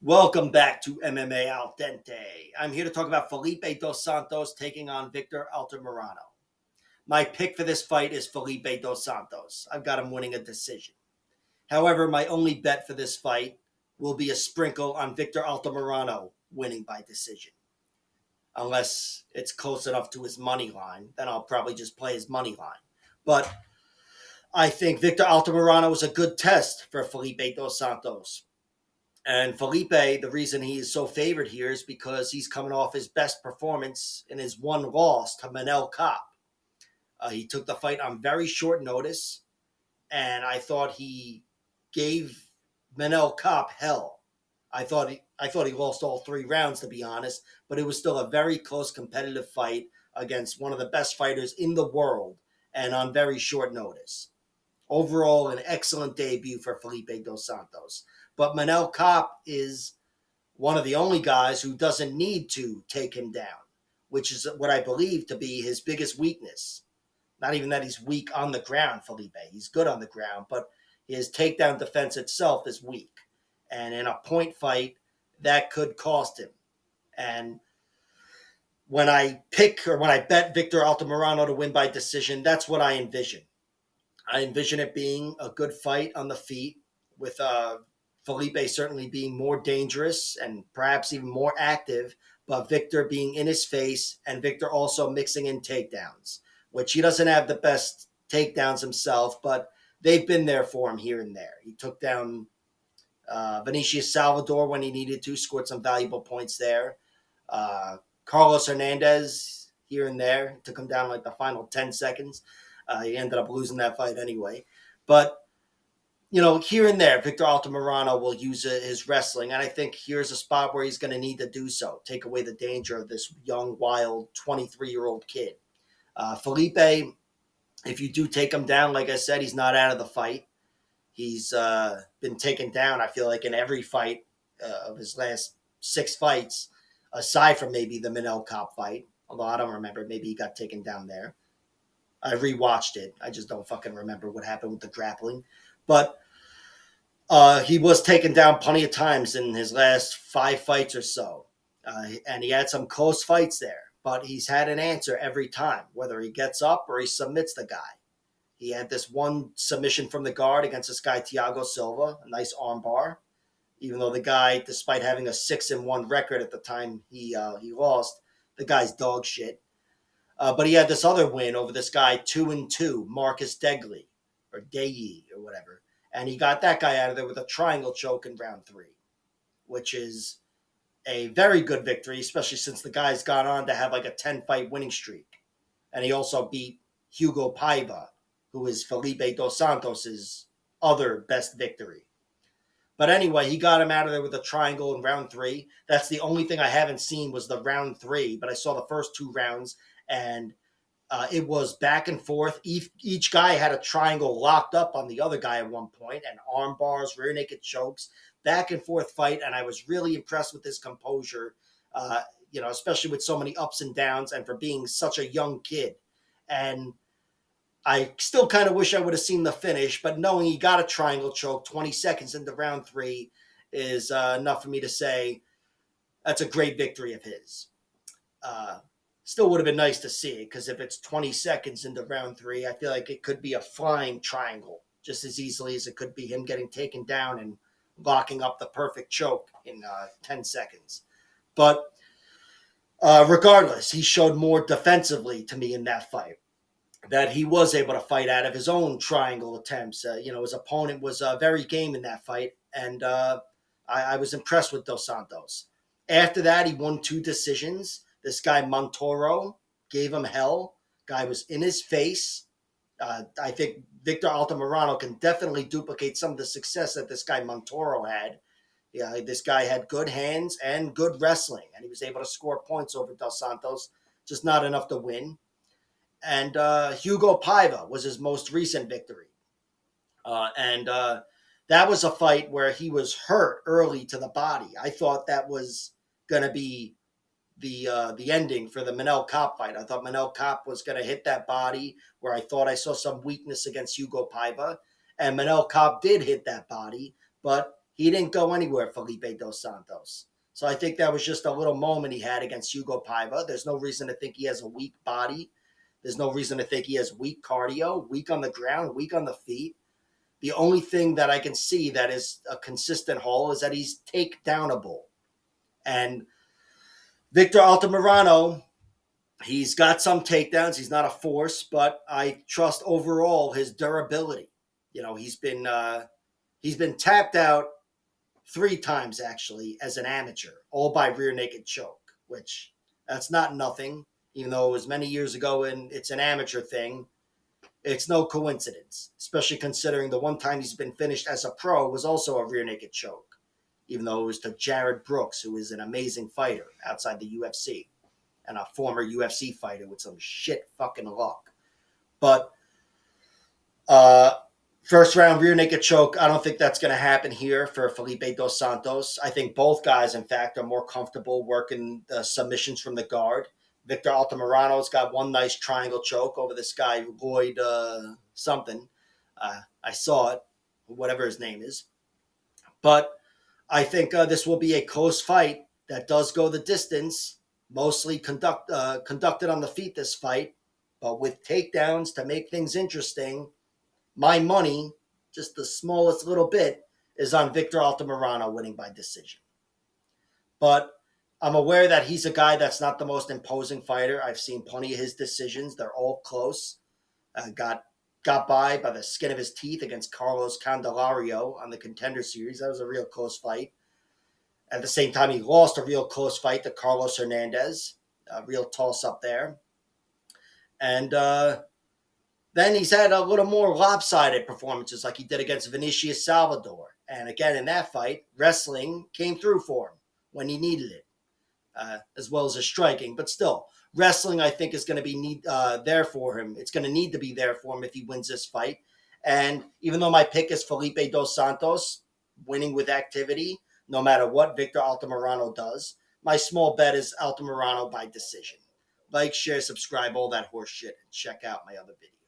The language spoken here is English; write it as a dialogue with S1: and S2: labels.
S1: Welcome back to MMA Al Dente. I'm here to talk about Felipe dos Santos taking on Victor Altamirano. My pick for this fight is Felipe dos Santos. I've got him winning a decision. However, my only bet for this fight will be a sprinkle on Victor Altamirano winning by decision. Unless it's close enough to his money line, then I'll probably just play his money line. But I think Victor Altamirano is a good test for Felipe dos Santos. And Felipe, the reason he is so favored here is because he's coming off his best performance in his one loss to Manel Kape. He took the fight on very short notice, and I thought he gave Manel Kape hell. I thought he lost all three rounds, to be honest, but it was still a very close competitive fight against one of the best fighters in the world, and on very short notice. Overall, an excellent debut for Felipe dos Santos. But Manel Kape is one of the only guys who doesn't need to take him down, which is what I believe to be his biggest weakness. Not even that he's weak on the ground, Felipe. He's good on the ground, but his takedown defense itself is weak. And in a point fight, that could cost him. And when I bet Victor Altamirano to win by decision, that's what I envision. I envision it being a good fight on the feet with Felipe certainly being more dangerous and perhaps even more active, but Victor being in his face and Victor also mixing in takedowns, which he doesn't have the best takedowns himself, but they've been there for him here and there. He took down Vinicius Salvador when he needed to, scored some valuable points there. Carlos Hernandez here and there, took him down like the final 10 seconds. He ended up losing that fight anyway. But, here and there, Victor Altamirano will use his wrestling. And I think here's a spot where he's going to need to do so, take away the danger of this young, wild 23-year-old kid. Felipe, if you do take him down, like I said, he's not out of the fight. He's been taken down, I feel like, in every fight of his last 6 fights, aside from maybe the Manel Kape fight. Although I don't remember. Maybe he got taken down there. I rewatched it. I just don't fucking remember what happened with the grappling. But he was taken down plenty of times in his last 5 fights or so. And he had some close fights there. But he's had an answer every time, whether he gets up or he submits the guy. He had this one submission from the guard against this guy, Thiago Silva, a nice armbar. Even though the guy, despite having a 6-1 record at the time he lost, the guy's dog shit. But he had this other win over this guy, 2-2, Marcus Degley, or Deyi, or whatever. And he got that guy out of there with a triangle choke in round 3, which is a very good victory, especially since the guy's gone on to have like a 10-fight winning streak. And he also beat Hugo Paiva, who is Felipe dos Santos' other best victory. But anyway, he got him out of there with a triangle in round 3. That's the only thing I haven't seen was the round 3, but I saw the first 2 rounds, and it was back and forth. Each guy had a triangle locked up on the other guy at one point, and arm bars, rear naked chokes, back and forth fight, and I was really impressed with his composure, especially with so many ups and downs, and for being such a young kid. And I still kind of wish I would have seen the finish, but knowing he got a triangle choke 20 seconds into round 3 is enough for me to say that's a great victory of his. Still would have been nice to see it because if it's 20 seconds into round 3, I feel like it could be a flying triangle just as easily as it could be him getting taken down and locking up the perfect choke in 10 seconds. But regardless, he showed more defensively to me in that fight, that he was able to fight out of his own triangle attempts. His opponent was very game in that fight, and I was impressed with Dos Santos. After that, he won 2 decisions. This guy, Montoro, gave him hell. Guy was in his face. I think Victor Altamirano can definitely duplicate some of the success that this guy Montoro had. Yeah, this guy had good hands and good wrestling, and he was able to score points over Dos Santos, just not enough to win. And Hugo Paiva was his most recent victory. And that was a fight where he was hurt early to the body. I thought that was going to be the ending for the Manel Kape fight. I thought Manel Kape was going to hit that body where I thought I saw some weakness against Hugo Paiva. And Manel Kape did hit that body, but he didn't go anywhere, Felipe dos Santos. So I think that was just a little moment he had against Hugo Paiva. There's no reason to think he has a weak body. There's no reason to think he has weak cardio, weak on the ground, weak on the feet. The only thing that I can see that is a consistent haul is that he's takedownable. And Victor Altamirano, he's got some takedowns. He's not a force, but I trust overall his durability. You know, he's been tapped out 3 times actually as an amateur, all by rear naked choke, which that's not nothing. Even though it was many years ago and it's an amateur thing, it's no coincidence, especially considering the one time he's been finished as a pro was also a rear naked choke, even though it was to Jared Brooks, who is an amazing fighter outside the UFC and a former UFC fighter with some shit fucking luck. But uh, first round rear naked choke, I don't think that's going to happen here for Felipe dos Santos. I think both guys, in fact, are more comfortable working the submissions from the guard. Victor Altamirano's got one nice triangle choke over this guy, Lloyd something. I saw it, whatever his name is. But I think this will be a close fight that does go the distance, mostly conducted on the feet this fight, but with takedowns to make things interesting. My money, just the smallest little bit, is on Victor Altamirano winning by decision. But I'm aware that he's a guy that's not the most imposing fighter. I've seen plenty of his decisions. They're all close. Got by the skin of his teeth against Carlos Candelario on the Contender Series. That was a real close fight. At the same time, he lost a real close fight to Carlos Hernandez. A real toss-up there. And then he's had a little more lopsided performances like he did against Vinicius Salvador. And again, in that fight, wrestling came through for him when he needed it, as well as his striking. But still, wrestling, I think, is going to be there for him. It's going to need to be there for him if he wins this fight. And even though my pick is Felipe dos Santos, winning with activity, no matter what Victor Altamirano does, my small bet is Altamirano by decision. Like, share, subscribe, all that horse shit, and check out my other videos.